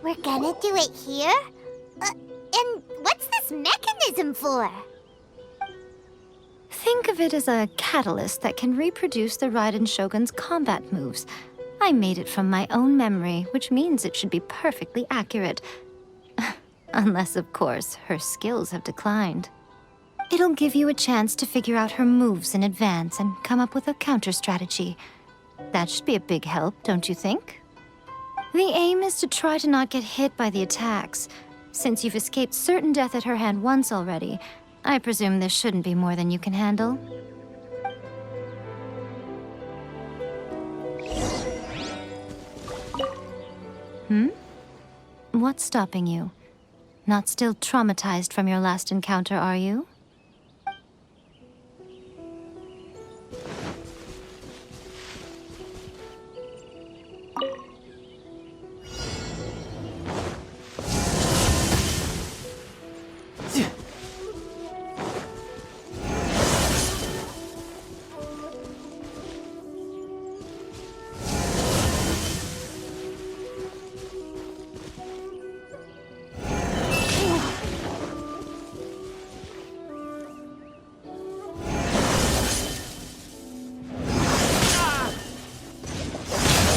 We're gonna do it here? And what's this mechanism for? Think of it as a catalyst that can reproduce the Raiden Shogun's combat moves. I made it from my own memory, which means it should be perfectly accurate. Unless, of course, her skills have declined. It'll give you a chance to figure out her moves in advance and come up with a counter-strategy. That should be a big help, don't you think? The aim is to try to not get hit by the attacks. Since you've escaped certain death at her hand once already, I presume this shouldn't be more than you can handle. What's stopping you? Not still traumatized from your last encounter, are you?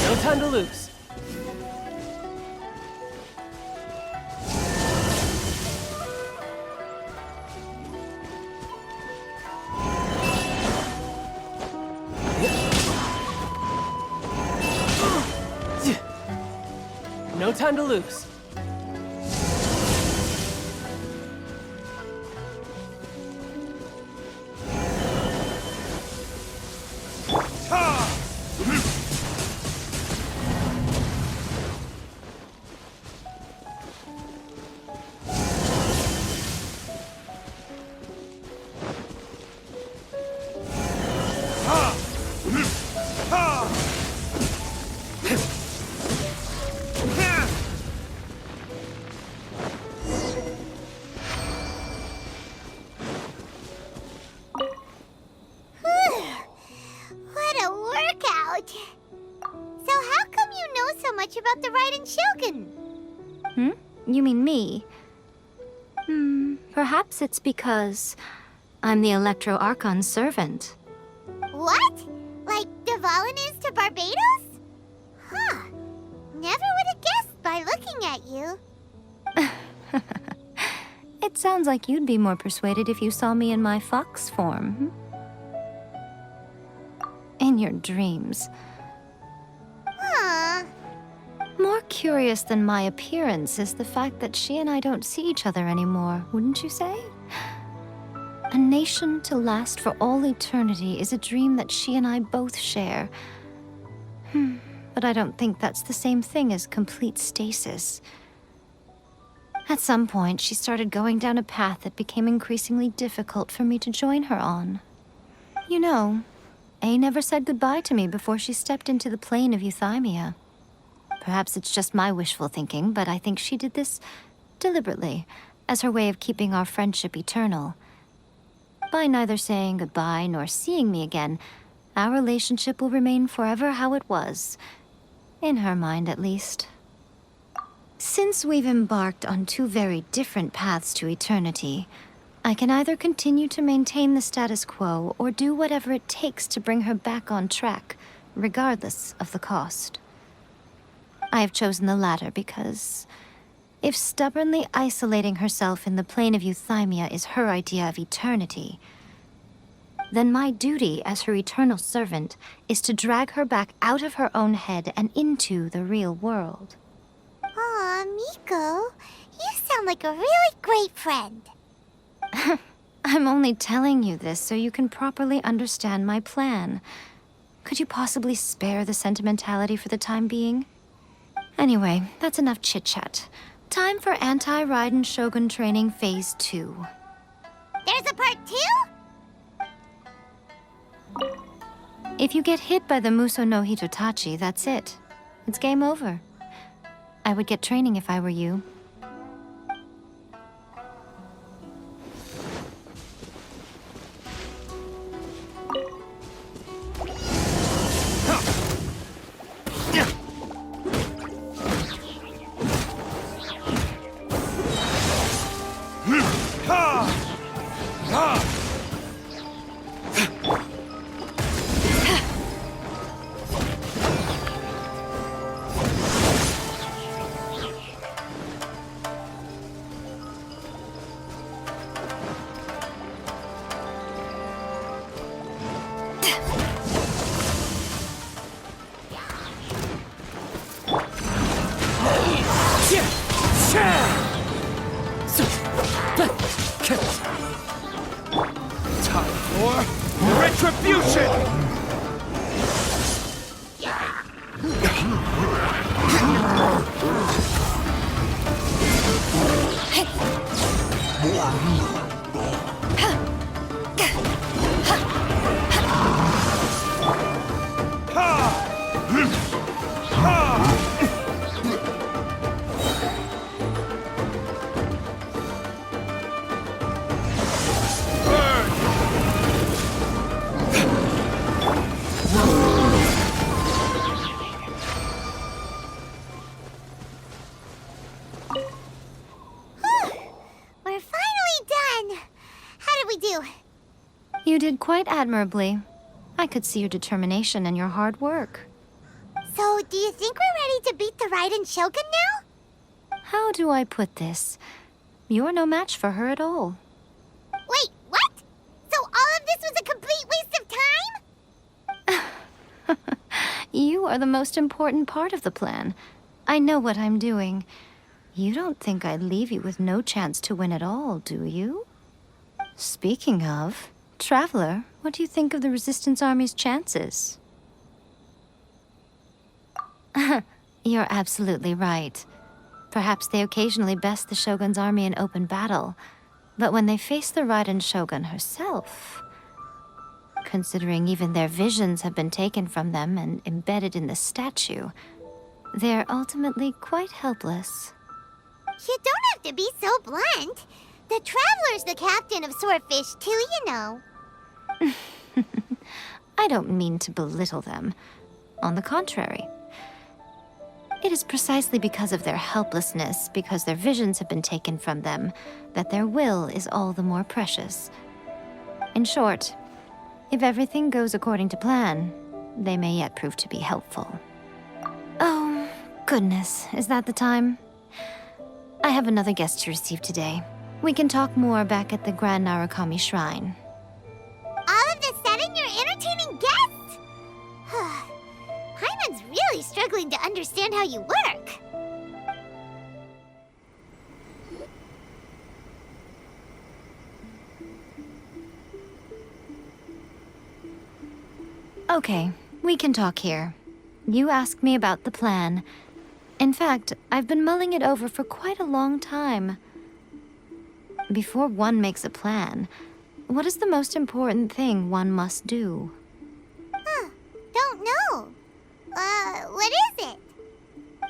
No time to lose. No time to lose. What a workout! So how come you know so much about the Raiden Shogun? You mean me? Perhaps it's because I'm the Electro Archon's servant. What? Like Dvalin is to Barbados? Huh. Never would have guessed by looking at you. It sounds like you'd be more persuaded if you saw me in my fox form. In your dreams. Huh. More curious than my appearance is the fact that she and I don't see each other anymore, wouldn't you say? A nation to last for all eternity is a dream that she and I both share. But I don't think that's the same thing as complete stasis. At some point, she started going down a path that became increasingly difficult for me to join her on. You know, A never said goodbye to me before she stepped into the plane of Euthymia. Perhaps it's just my wishful thinking, but I think she did this deliberately, as her way of keeping our friendship eternal. By neither saying goodbye nor seeing me again, our relationship will remain forever how it was. In her mind, at least. Since we've embarked on two very different paths to eternity, I can either continue to maintain the status quo or do whatever it takes to bring her back on track, regardless of the cost. I have chosen the latter because if stubbornly isolating herself in the plane of Euthymia is her idea of eternity, then my duty as her eternal servant is to drag her back out of her own head and into the real world. Aw, Miko, you sound like a really great friend. I'm only telling you this so you can properly understand my plan. Could you possibly spare the sentimentality for the time being? Anyway, that's enough chit-chat. Time for Anti-Raiden Shogun Training Phase 2. There's a part 2? If you get hit by the Muso no Hitotachi, that's it. It's game over. I would get training if I were you. Time for retribution! We're finally done. How did we do? You did quite admirably. I could see your determination and your hard work. So, do you think we're ready to beat the Raiden Shogun now? How do I put this? You're no match for her at all. Wait, what? So all of this was a complete waste of time? You are the most important part of the plan. I know what I'm doing. You don't think I'd leave you with no chance to win at all, do you? Speaking of, Traveler, what do you think of the Resistance Army's chances? You're absolutely right. Perhaps they occasionally best the Shogun's army in open battle, but when they face the Raiden Shogun herself, considering even their visions have been taken from them and embedded in the statue, they're ultimately quite helpless. You don't have to be so blunt. The Traveler's the captain of Swordfish too, you know. I don't mean to belittle them. On the contrary. It is precisely because of their helplessness, because their visions have been taken from them, that their will is all the more precious. In short, if everything goes according to plan, they may yet prove to be helpful. Oh, goodness, is that the time? I have another guest to receive today. We can talk more back at the Grand Narukami Shrine. All of a sudden, you're entertaining guests? Paimon's really struggling to understand how you work. Okay, we can talk here. You asked me about the plan. In fact, I've been mulling it over for quite a long time. Before one makes a plan, what is the most important thing one must do? Don't know. What is it?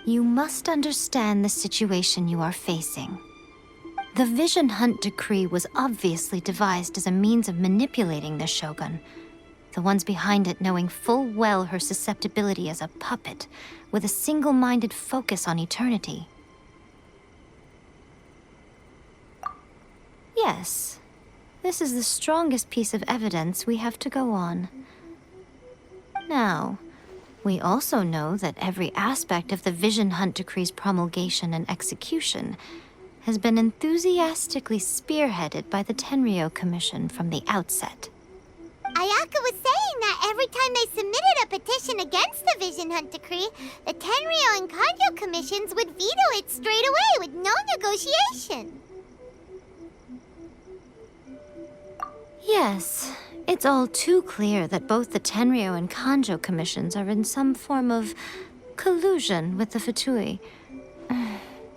You must understand the situation you are facing. The Vision Hunt Decree was obviously devised as a means of manipulating the Shogun. The ones behind it knowing full well her susceptibility as a puppet, with a single-minded focus on eternity. Yes, this is the strongest piece of evidence we have to go on. Now, we also know that every aspect of the Vision Hunt Decree's promulgation and execution has been enthusiastically spearheaded by the Tenryou Commission from the outset. Ayaka was saying that every time they submitted a petition against the Vision Hunt Decree, the Tenryou and Kanjo commissions would veto it straight away with no negotiation. Yes, it's all too clear that both the Tenryou and Kanjo commissions are in some form of collusion with the Fatui.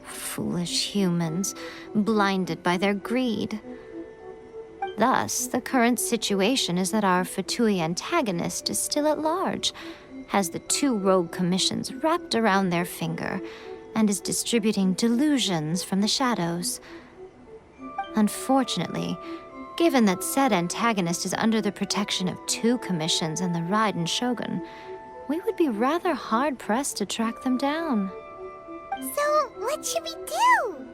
Foolish humans, blinded by their greed. Thus, the current situation is that our Fatui antagonist is still at large, has the two rogue commissions wrapped around their finger, and is distributing delusions from the shadows. Unfortunately, given that said antagonist is under the protection of two commissions and the Raiden Shogun, we would be rather hard-pressed to track them down. So, what should we do?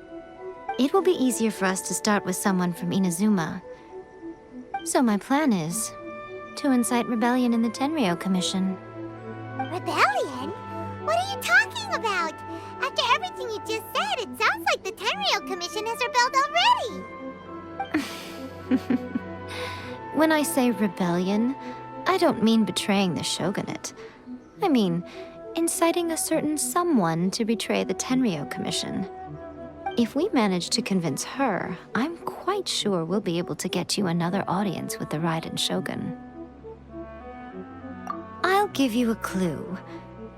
It will be easier for us to start with someone from Inazuma. So my plan is to incite rebellion in the Tenryou Commission. Rebellion? What are you talking about? After everything you just said, it sounds like the Tenryou Commission has rebelled already. When I say rebellion, I don't mean betraying the shogunate. I mean, inciting a certain someone to betray the Tenryou Commission. If we manage to convince her, I'm quite sure we'll be able to get you another audience with the Raiden Shogun. I'll give you a clue.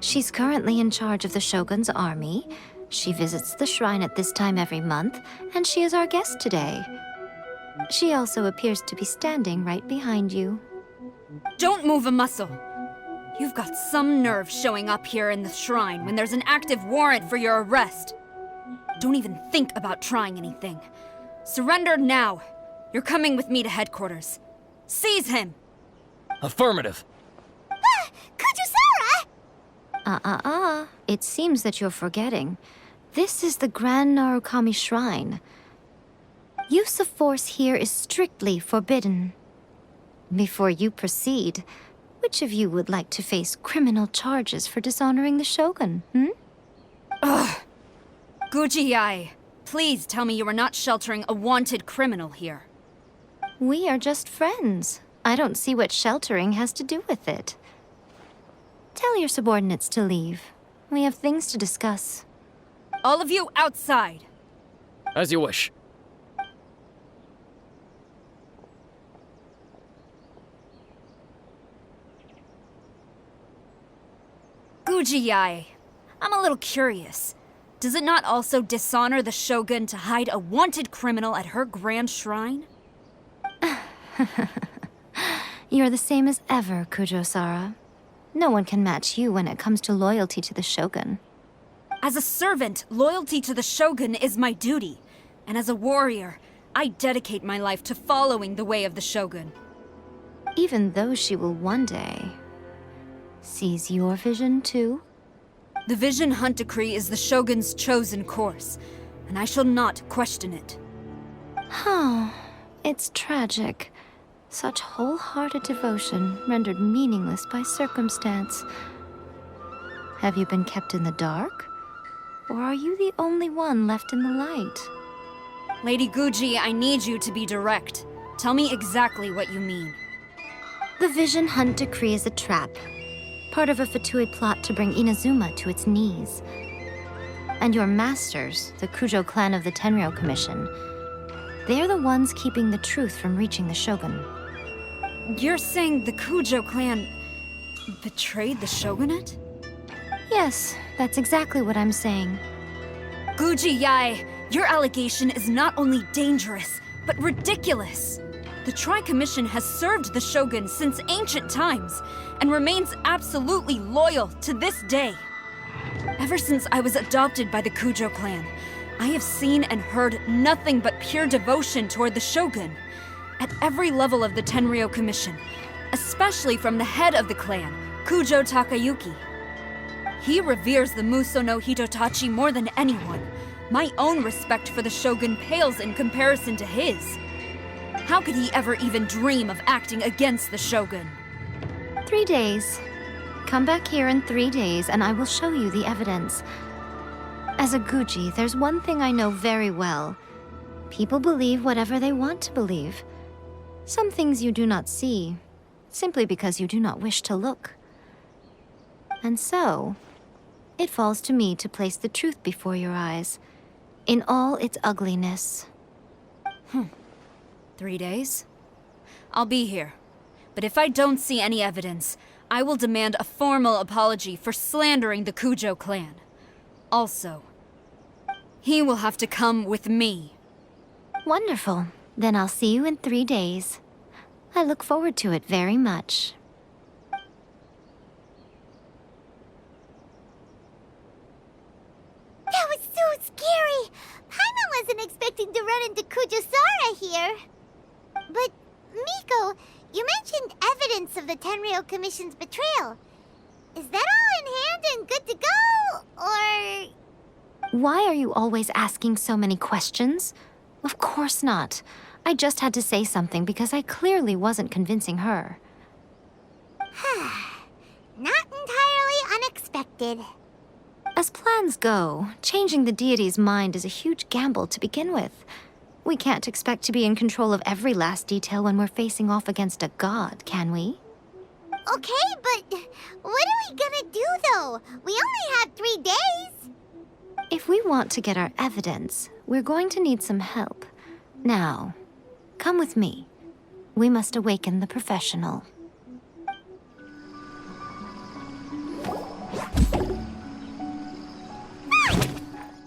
She's currently in charge of the Shogun's army. She visits the shrine at this time every month, and she is our guest today. She also appears to be standing right behind you. Don't move a muscle. You've got some nerve showing up here in the shrine when there's an active warrant for your arrest. Don't even think about trying anything. Surrender now. You're coming with me to headquarters. Seize him! Affirmative. Kujusara! It seems that you're forgetting. This is the Grand Narukami Shrine. Use of force here is strictly forbidden. Before you proceed, which of you would like to face criminal charges for dishonoring the Shogun, Ugh! Guji-ai, please tell me you are not sheltering a wanted criminal here. We are just friends. I don't see what sheltering has to do with it. Tell your subordinates to leave. We have things to discuss. All of you outside! As you wish. Guji-ai, I'm a little curious. Does it not also dishonor the Shogun to hide a wanted criminal at her grand shrine? You're the same as ever, Kujo-sara. No one can match you when it comes to loyalty to the Shogun. As a servant, loyalty to the Shogun is my duty. And as a warrior, I dedicate my life to following the way of the Shogun. Even though she will one day seize your vision too? The Vision Hunt Decree is the Shogun's chosen course, and I shall not question it. Oh, it's tragic. Such wholehearted devotion rendered meaningless by circumstance. Have you been kept in the dark? Or are you the only one left in the light? Lady Guji, I need you to be direct. Tell me exactly what you mean. The Vision Hunt Decree is a trap. Part of a Fatui plot to bring Inazuma to its knees. And your masters, the Kujo clan of the Tenryou Commission, they're the ones keeping the truth from reaching the Shogun. You're saying the Kujo clan betrayed the Shogunate? Yes, that's exactly what I'm saying. Guji-ai, your allegation is not only dangerous, but ridiculous. The Tri-Commission has served the Shogun since ancient times, and remains absolutely loyal to this day. Ever since I was adopted by the Kujo clan, I have seen and heard nothing but pure devotion toward the Shogun. At every level of the Tenryou Commission, especially from the head of the clan, Kujo Takayuki. He reveres the Muso no Hitotachi more than anyone. My own respect for the Shogun pales in comparison to his. How could he ever even dream of acting against the Shogun? 3 days. Come back here in 3 days and I will show you the evidence. As a Guji, there's one thing I know very well. People believe whatever they want to believe. Some things you do not see, simply because you do not wish to look. And so, it falls to me to place the truth before your eyes, in all its ugliness. 3 days? I'll be here. But if I don't see any evidence, I will demand a formal apology for slandering the Kujo clan. Also, he will have to come with me. Wonderful. Then I'll see you in 3 days. I look forward to it very much. That was so scary! Paimon wasn't expecting to run into Kujusara here. But, Miko, you mentioned evidence of the Tenryou Commission's betrayal. Is that all in hand and good to go, or...? Why are you always asking so many questions? Of course not. I just had to say something because I clearly wasn't convincing her. Not entirely unexpected. As plans go, changing the deity's mind is a huge gamble to begin with. We can't expect to be in control of every last detail when we're facing off against a god, can we? Okay, but what are we gonna do, though? We only have 3 days. If we want to get our evidence, we're going to need some help. Now, come with me. We must awaken the professional.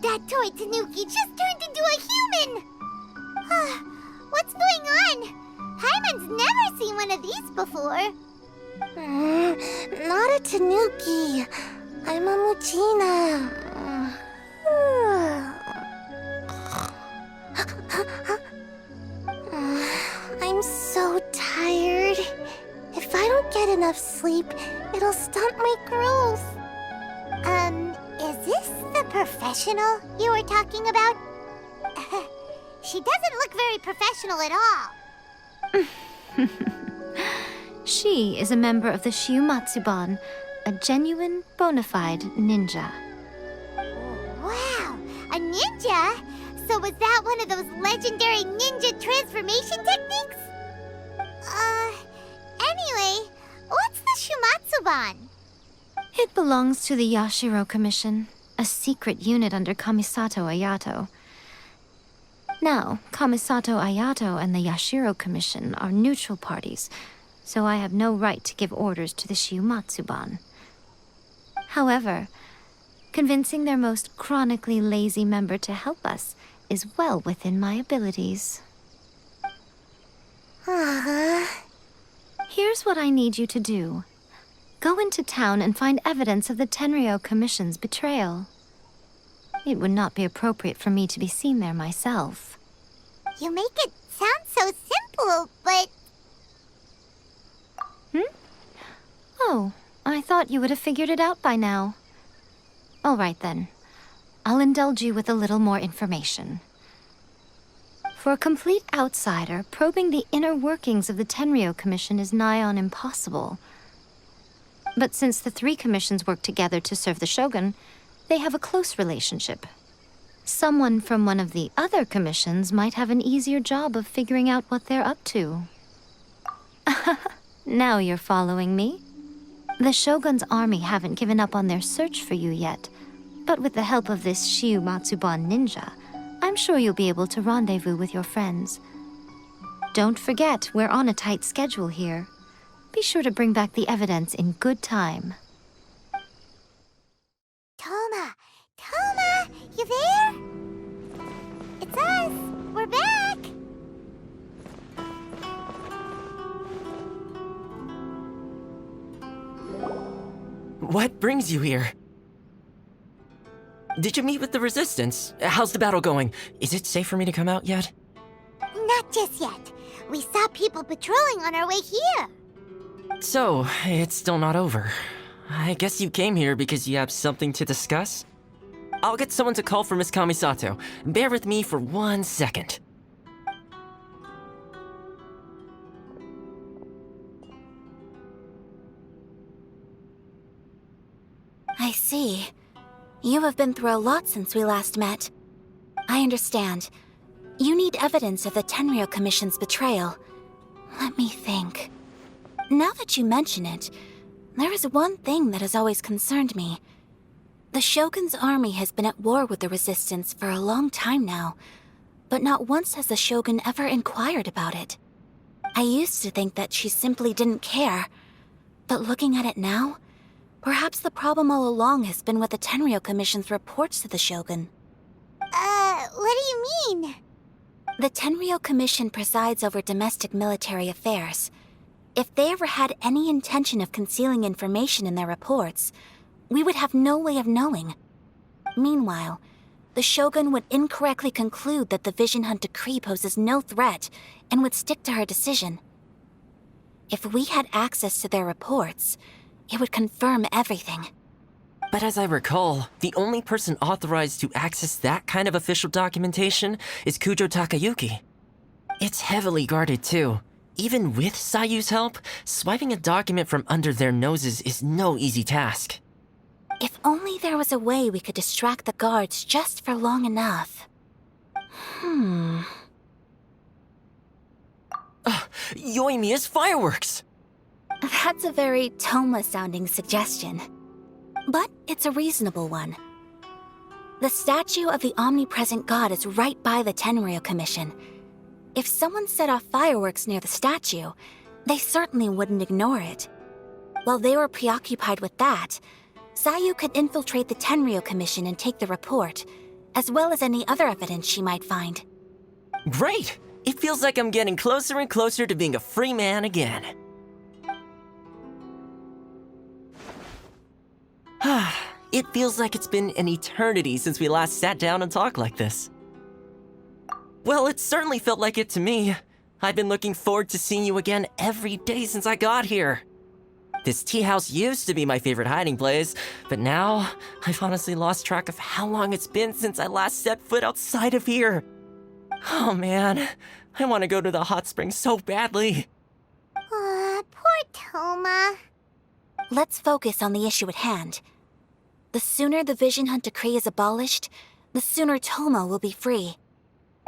That toy Tanuki just turned into a human! What's going on? Paimon's never seen one of these before. Not a Tanuki. I'm a Muchina. I'm so tired. If I don't get enough sleep, it'll stunt my growth. Is this the professional you were talking about? She doesn't look very professional at all. She is a member of the Shiumatsuban, a genuine, bona fide ninja. Wow, a ninja? So was that one of those legendary ninja transformation techniques? Anyway, what's the Shumatsuban? It belongs to the Yashiro Commission, a secret unit under Kamisato Ayato. Now, Kamisato Ayato and the Yashiro Commission are neutral parties, so I have no right to give orders to the Shiumatsuban. However, convincing their most chronically lazy member to help us is well within my abilities. Here's what I need you to do. Go into town and find evidence of the Tenryou Commission's betrayal. It would not be appropriate for me to be seen there myself. You make it sound so simple, but... Oh, I thought you would have figured it out by now. All right then. I'll indulge you with a little more information. For a complete outsider, probing the inner workings of the Tenryou Commission is nigh on impossible. But since the 3 commissions work together to serve the Shogun, they have a close relationship. Someone from one of the other commissions might have an easier job of figuring out what they're up to. Now you're following me? The Shogun's army haven't given up on their search for you yet, but with the help of this Shiumatsuban ninja, I'm sure you'll be able to rendezvous with your friends. Don't forget, we're on a tight schedule here. Be sure to bring back the evidence in good time. Toma! Toma! You there? It's us! We're back! What brings you here? Did you meet with the Resistance? How's the battle going? Is it safe for me to come out yet? Not just yet. We saw people patrolling on our way here. So, it's still not over. I guess you came here because you have something to discuss? I'll get someone to call for Miss Kamisato. Bear with me for 1 second. I see. You have been through a lot since we last met. I understand. You need evidence of the Tenryou Commission's betrayal. Let me think. Now that you mention it, there is one thing that has always concerned me. The Shogun's army has been at war with the Resistance for a long time now, but not once has the Shogun ever inquired about it. I used to think that she simply didn't care, but looking at it now, perhaps the problem all along has been with the Tenryou Commission's reports to the Shogun. What do you mean? The Tenryou Commission presides over domestic military affairs. If they ever had any intention of concealing information in their reports, we would have no way of knowing. Meanwhile, the Shogun would incorrectly conclude that the Vision Hunt decree poses no threat and would stick to her decision. If we had access to their reports, it would confirm everything. But as I recall, the only person authorized to access that kind of official documentation is Kujo Takayuki. It's heavily guarded too. Even with Sayu's help, swiping a document from under their noses is no easy task. If only there was a way we could distract the guards just for long enough. Yoimiya's fireworks! That's a very Toma-sounding suggestion. But it's a reasonable one. The statue of the omnipresent god is right by the Tenryou Commission. If someone set off fireworks near the statue, they certainly wouldn't ignore it. While they were preoccupied with that, Sayu could infiltrate the Tenryou Commission and take the report, as well as any other evidence she might find. Great! It feels like I'm getting closer and closer to being a free man again. It feels like it's been an eternity since we last sat down and talked like this. Well, it certainly felt like it to me. I've been looking forward to seeing you again every day since I got here. This tea house used to be my favorite hiding place, but now I've honestly lost track of how long it's been since I last set foot outside of here. Oh man, I want to go to the hot springs so badly. Poor Toma. Let's focus on the issue at hand. The sooner the Vision Hunt Decree is abolished, the sooner Toma will be free.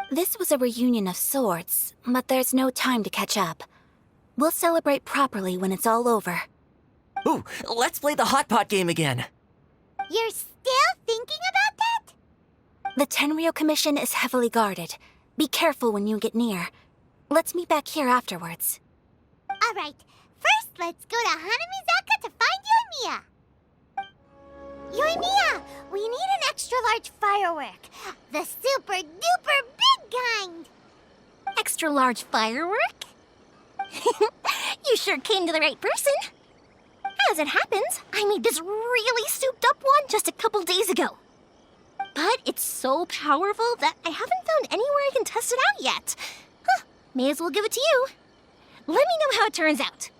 This was a reunion of sorts, but there's no time to catch up. We'll celebrate properly when it's all over. Ooh, let's play the hot pot game again. You're still thinking about that? The Tenryou Commission is heavily guarded. Be careful when you get near. Let's meet back here afterwards. Alright, first let's go to Hanamizaka to find Yoimiya. Yoimiya, we need an extra large firework. The super duper big kind. Extra large firework? You sure came to the right person. As it happens, I made this really souped up one just a couple days ago. But it's so powerful that I haven't found anywhere I can test it out yet. Huh, may as well give it to you. Let me know how it turns out.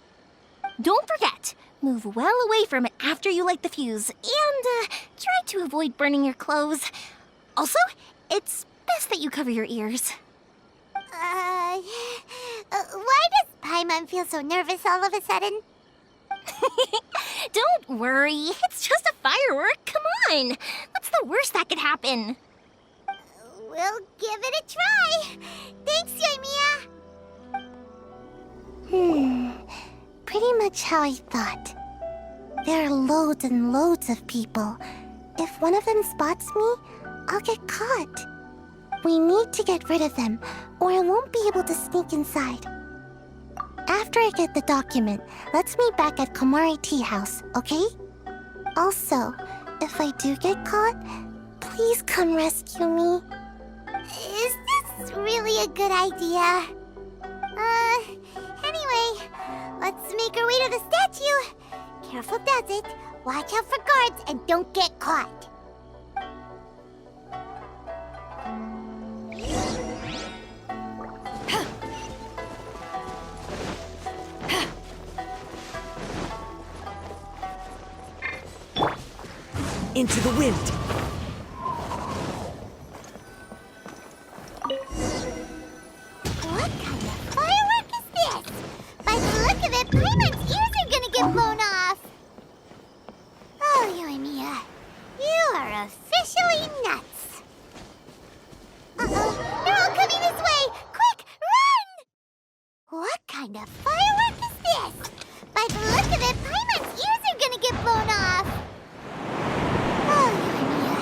Don't forget, move well away from it after you light the fuse, and try to avoid burning your clothes. Also, it's best that you cover your ears. Why does Paimon feel so nervous all of a sudden? Don't worry, it's just a firework. Come on, what's the worst that could happen? We'll give it a try. Thanks, Yoimiya. Pretty much how I thought. There are loads and loads of people. If one of them spots me, I'll get caught. We need to get rid of them, or I won't be able to sneak inside. After I get the document, let's meet back at Komari Tea House, okay? Also, if I do get caught, please come rescue me. Is this really a good idea? Anyway, let's make our way to the statue. Careful does it. Watch out for guards and don't get caught. Into the wind. What kind of firework is this? By the look of it, Paimon's ears are gonna get blown off. Oh, Yoimiya, you are officially nuts. Uh-oh, they're all coming this way! Quick, run! What kind of firework is this? By the look of it, Paimon's ears are gonna get blown off. Oh, Yoimiya,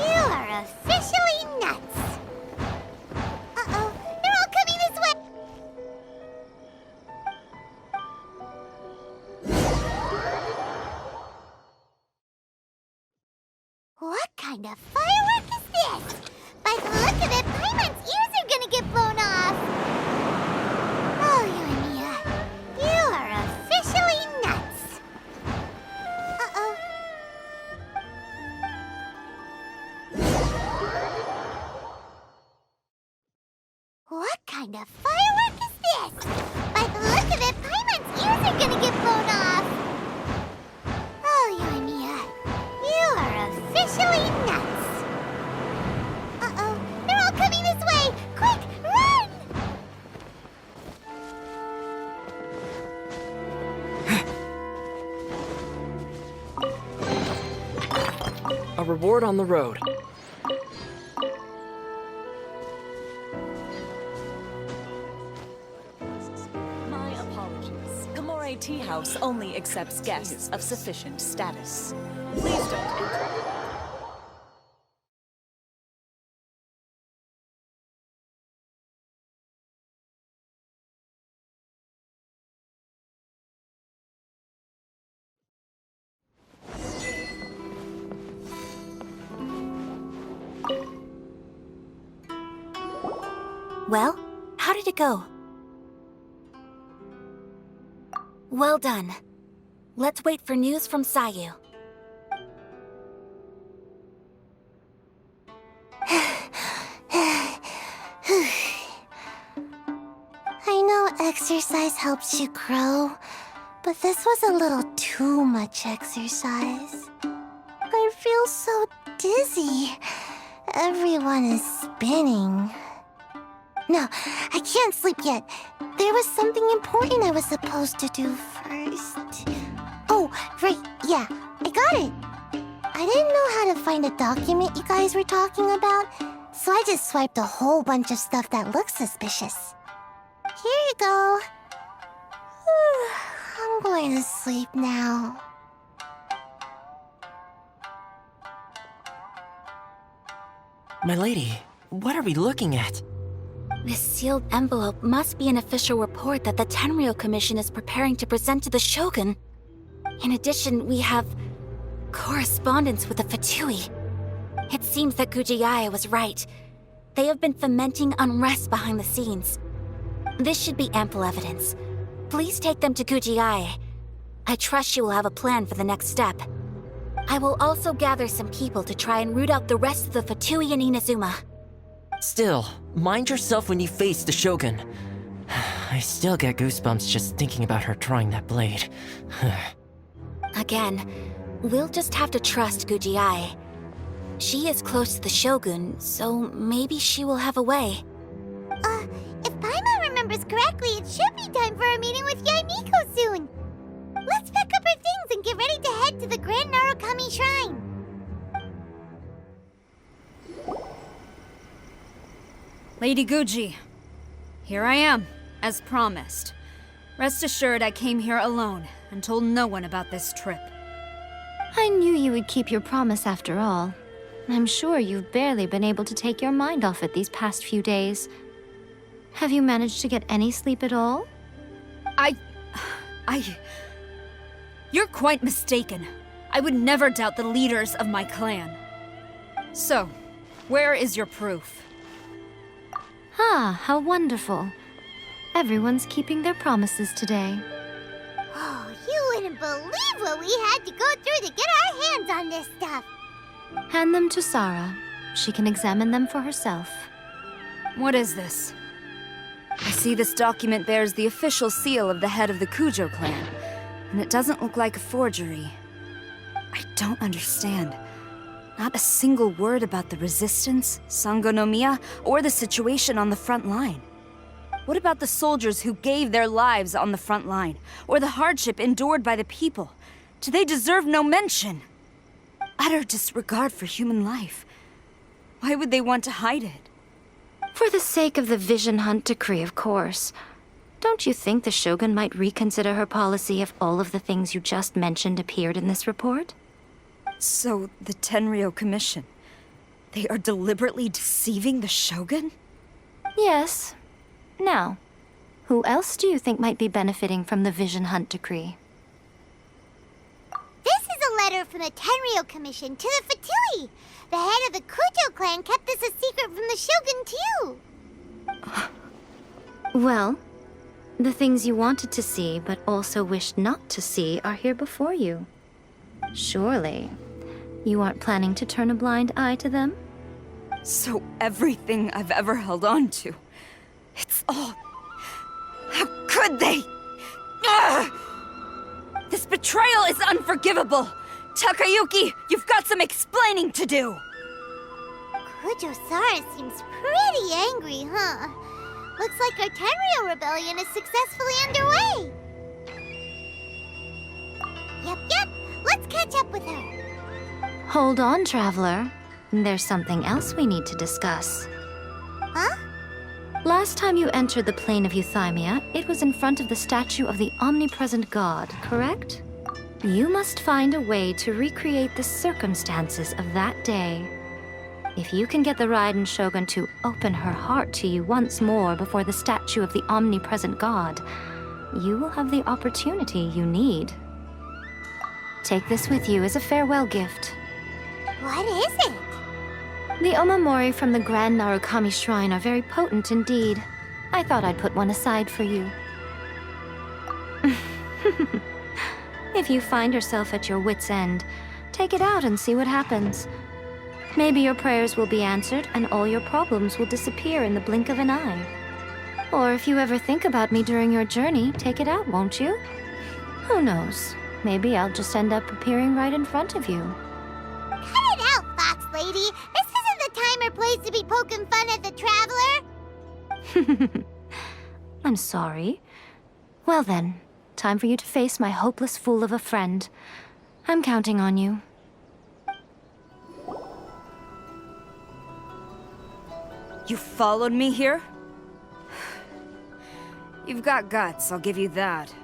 you are officially nuts. Uh-oh, they're all coming this way! What kind of firework is this? By the look of it, Paimon's ears are gonna get blown off! Oh, Yoimiya, you are officially nuts! Uh-oh. What kind of firework is this? By the look of it, Paimon's ears are gonna get blown off! Oh, Yoimiya, you are officially nuts! Uh-oh, they're all coming this way! Quick, run! A reward on the road. My apologies. Komore tea house only accepts guests of sufficient status. Please don't enter. Well, how did it go? Well done. Let's wait for news from Sayu. I know exercise helps you grow, but this was a little too much exercise. I feel so dizzy. Everyone is spinning. No, I can't sleep yet. There was something important I was supposed to do first. Oh, right, yeah, I got it. I didn't know how to find a document you guys were talking about, so I just swiped a whole bunch of stuff that looks suspicious. Here you go. I'm going to sleep now. My lady, what are we looking at? This sealed envelope must be an official report that the Tenryou Commission is preparing to present to the Shogun. In addition, we have correspondence with the Fatui. It seems that Gujiyaya was right. They have been fomenting unrest behind the scenes. This should be ample evidence. Please take them to Gujiyaya. I trust she will have a plan for the next step. I will also gather some people to try and root out the rest of the Fatui in Inazuma. Still, mind yourself when you face the Shogun. I still get goosebumps just thinking about her drawing that blade. Again, we'll just have to trust Gujiyai. She is close to the Shogun, so maybe she will have a way. If Paimon remembers correctly, it should be time for a meeting with Yaimiko soon. Let's pack up our things and get ready to head to the Grand Narukami Shrine. Lady Guji, here I am, as promised. Rest assured I came here alone and told no one about this trip. I knew you would keep your promise after all. I'm sure you've barely been able to take your mind off it these past few days. Have you managed to get any sleep at all? You're quite mistaken. I would never doubt the leaders of my clan. So, where is your proof? Ah, how wonderful. Everyone's keeping their promises today. Oh, you wouldn't believe what we had to go through to get our hands on this stuff. Hand them to Sarah. She can examine them for herself. What is this? I see this document bears the official seal of the head of the Kujo clan, and it doesn't look like a forgery. I don't understand. Not a single word about the resistance, Sangonomiya, or the situation on the front line. What about the soldiers who gave their lives on the front line, or the hardship endured by the people? Do they deserve no mention? Utter disregard for human life. Why would they want to hide it? For the sake of the Vision Hunt decree, of course. Don't you think the Shogun might reconsider her policy if all of the things you just mentioned appeared in this report? So, the Tenryou Commission, they are deliberately deceiving the Shogun? Yes. Now, who else do you think might be benefiting from the Vision Hunt decree? This is a letter from the Tenryou Commission to the Fatui. The head of the Kujo clan kept this a secret from the Shogun, too. Well, the things you wanted to see but also wished not to see are here before you. Surely, you aren't planning to turn a blind eye to them? So everything I've ever held on to, it's all... How could they? Ugh! This betrayal is unforgivable! Takayuki, you've got some explaining to do! Kujo-Sara seems pretty angry, huh? Looks like our Tenryou rebellion is successfully underway. Yep. Let's catch up with her. Hold on, Traveler. There's something else we need to discuss. Huh? Last time you entered the plane of Euthymia, it was in front of the statue of the Omnipresent God, correct? You must find a way to recreate the circumstances of that day. If you can get the Raiden Shogun to open her heart to you once more before the statue of the Omnipresent God, you will have the opportunity you need. Take this with you as a farewell gift. What is it? The omamori from the Grand Narukami Shrine are very potent indeed. I thought I'd put one aside for you. If you find yourself at your wit's end, take it out and see what happens. Maybe your prayers will be answered and all your problems will disappear in the blink of an eye. Or if you ever think about me during your journey, take it out, won't you? Who knows? Maybe I'll just end up appearing right in front of you. Cut it out, Fox Lady. This isn't the time or place to be poking fun at the Traveler. I'm sorry. Well then, time for you to face my hopeless fool of a friend. I'm counting on you. You followed me here? You've got guts, I'll give you that.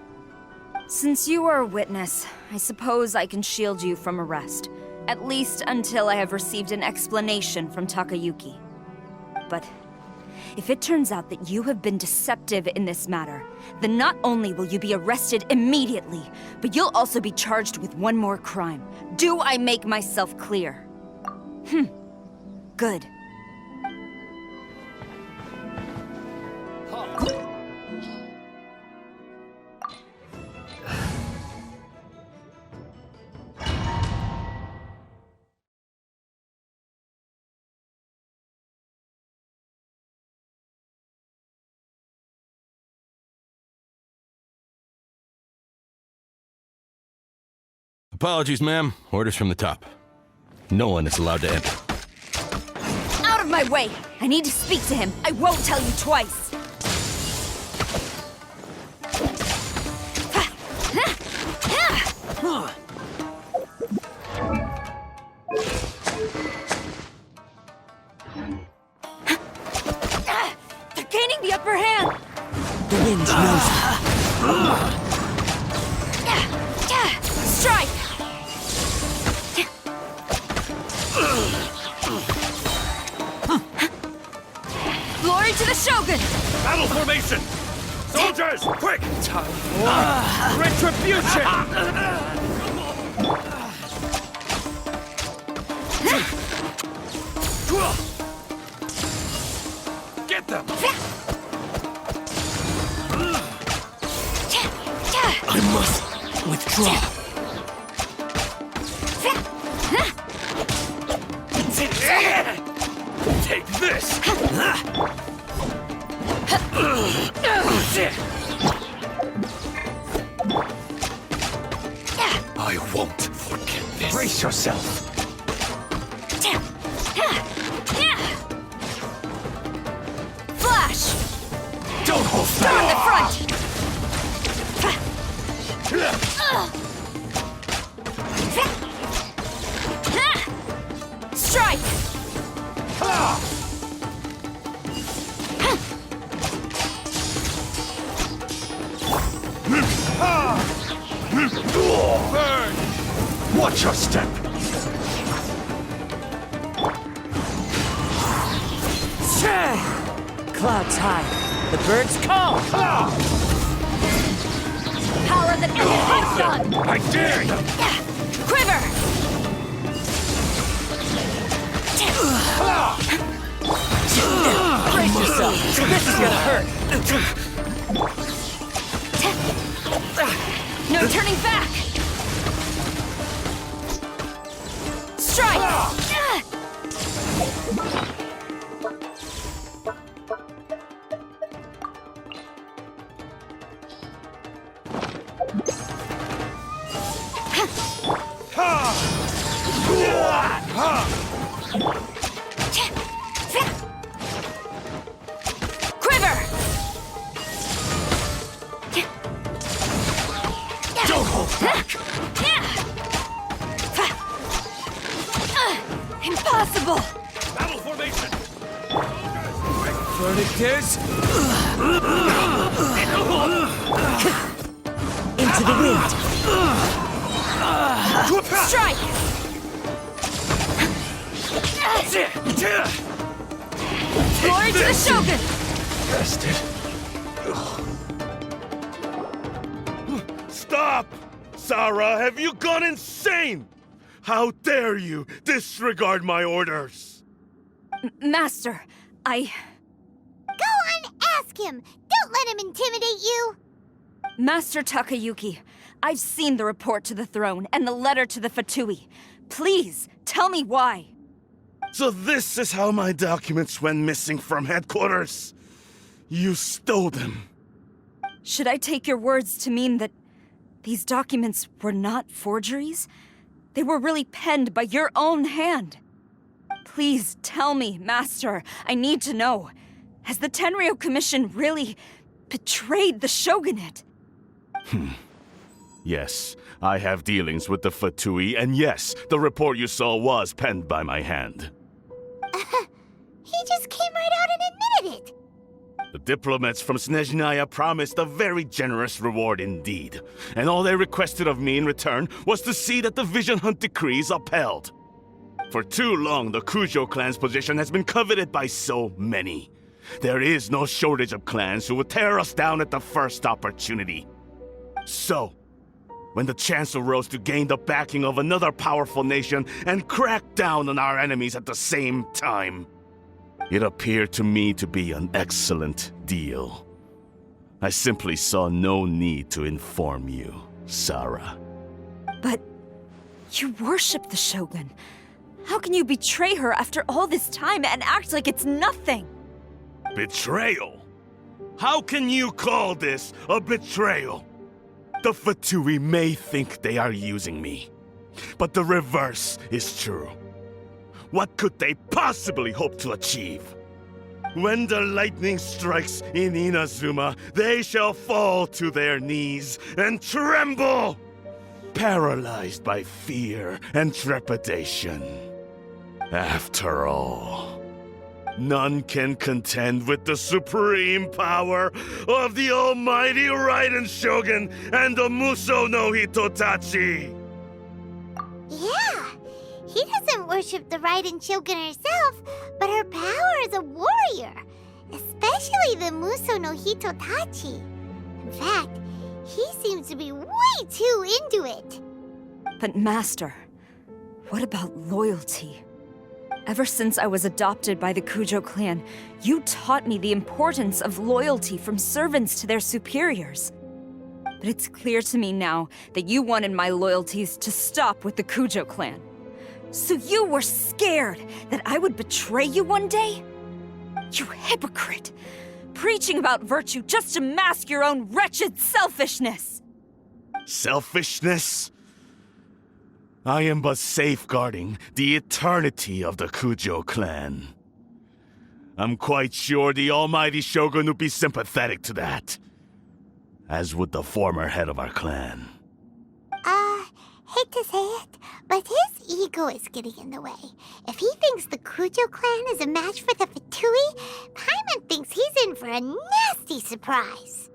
Since you are a witness, I suppose I can shield you from arrest. At least until I have received an explanation from Takayuki. But if it turns out that you have been deceptive in this matter, then not only will you be arrested immediately, but you'll also be charged with one more crime. Do I make myself clear? Good. Apologies, ma'am. Orders from the top. No one is allowed to enter. Out of my way! I need to speak to him. I won't tell you twice. They're gaining the upper hand! The wind knows it. Strike! Glory to the Shogun! Battle formation! Soldiers, quick! Time for retribution! Get them! I must withdraw. Take this! I won't forget this. Brace yourself! Flash! Don't hold Start on the front! Strike! Burn! Watch your step! Clouds high. The birds call. Power that ended Python! I dare you! Quiver! Brace yourself. This is gonna hurt. No turning back! Strike! Quiver! Don't hold back! verdict is... Into the wind. Strike! Glory to the Shogun! Stop! Sarah, have you gone insane? How dare you disregard my orders? Master, Go on, ask him! Don't let him intimidate you! Master Takayuki, I've seen the report to the throne and the letter to the Fatui. Please, tell me why. So this is how my documents went missing from headquarters? You stole them. Should I take your words to mean that these documents were not forgeries? They were really penned by your own hand. Please tell me, Master. I need to know. Has the Tenryou Commission really betrayed the Shogunate? Yes, I have dealings with the Fatui, and yes, the report you saw was penned by my hand. He just came right out and admitted it! The diplomats from Snezhnaya promised a very generous reward indeed, and all they requested of me in return was to see that the Vision Hunt decree is upheld. For too long, the Kujo clan's position has been coveted by so many. There is no shortage of clans who would tear us down at the first opportunity. So, when the chance arose to gain the backing of another powerful nation and crack down on our enemies at the same time, it appeared to me to be an excellent deal. I simply saw no need to inform you, Sarah. But you worship the Shogun. How can you betray her after all this time and act like it's nothing? Betrayal? How can you call this a betrayal? The Fatui may think they are using me, but the reverse is true. What could they possibly hope to achieve? When the lightning strikes in Inazuma, they shall fall to their knees and tremble, paralyzed by fear and trepidation. After all, none can contend with the supreme power of the almighty Raiden Shogun and the Muso no Hitotachi! Yeah, he doesn't worship the Raiden Shogun herself, but her power as a warrior, especially the Muso no Hitotachi. In fact, he seems to be way too into it. But Master, what about loyalty? Ever since I was adopted by the Kujo clan, you taught me the importance of loyalty from servants to their superiors. But it's clear to me now that you wanted my loyalties to stop with the Kujo clan. So you were scared that I would betray you one day? You hypocrite! Preaching about virtue just to mask your own wretched selfishness! Selfishness? I am but safeguarding the eternity of the Kujo clan. I'm quite sure the almighty Shogun would be sympathetic to that. As would the former head of our clan. Hate to say it, but his ego is getting in the way. If he thinks the Kujo clan is a match for the Fatui, Paimon thinks he's in for a nasty surprise.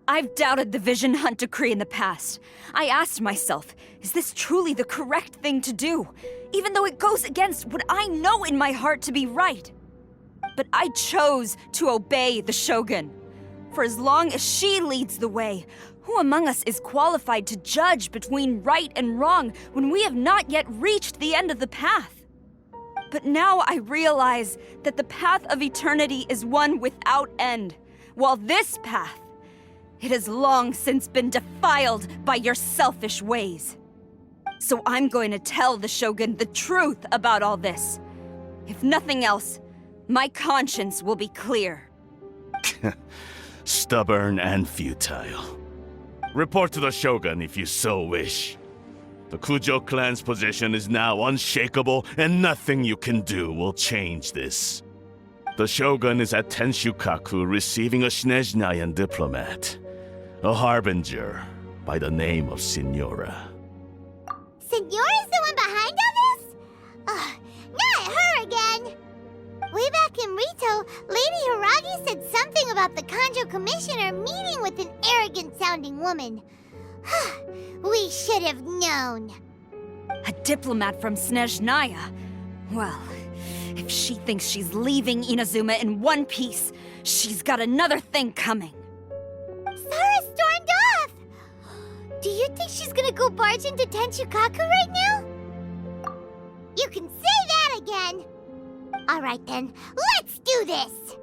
I've doubted the Vision Hunt decree in the past. I asked myself, is this truly the correct thing to do? Even though it goes against what I know in my heart to be right. But I chose to obey the Shogun. For as long as she leads the way, who among us is qualified to judge between right and wrong when we have not yet reached the end of the path? But now I realize that the path of eternity is one without end, while this path, it has long since been defiled by your selfish ways. So I'm going to tell the Shogun the truth about all this. If nothing else, my conscience will be clear. Stubborn and futile. Report to the Shogun if you so wish. The Kujo clan's position is now unshakable, and nothing you can do will change this. The Shogun is at Tenshukaku receiving a Snezhnayan diplomat, a harbinger by the name of Signora. Signora's the one behind all this? Ugh, not her again! Way back in Lady Hiragi said something about the Kanjo Commissioner meeting with an arrogant-sounding woman. We should have known. A diplomat from Snezhnaya. Well, if she thinks she's leaving Inazuma in one piece, she's got another thing coming. Sara stormed off! Do you think she's gonna go barge into Tenchukaku right now? You can say that again! Alright then, let's do this!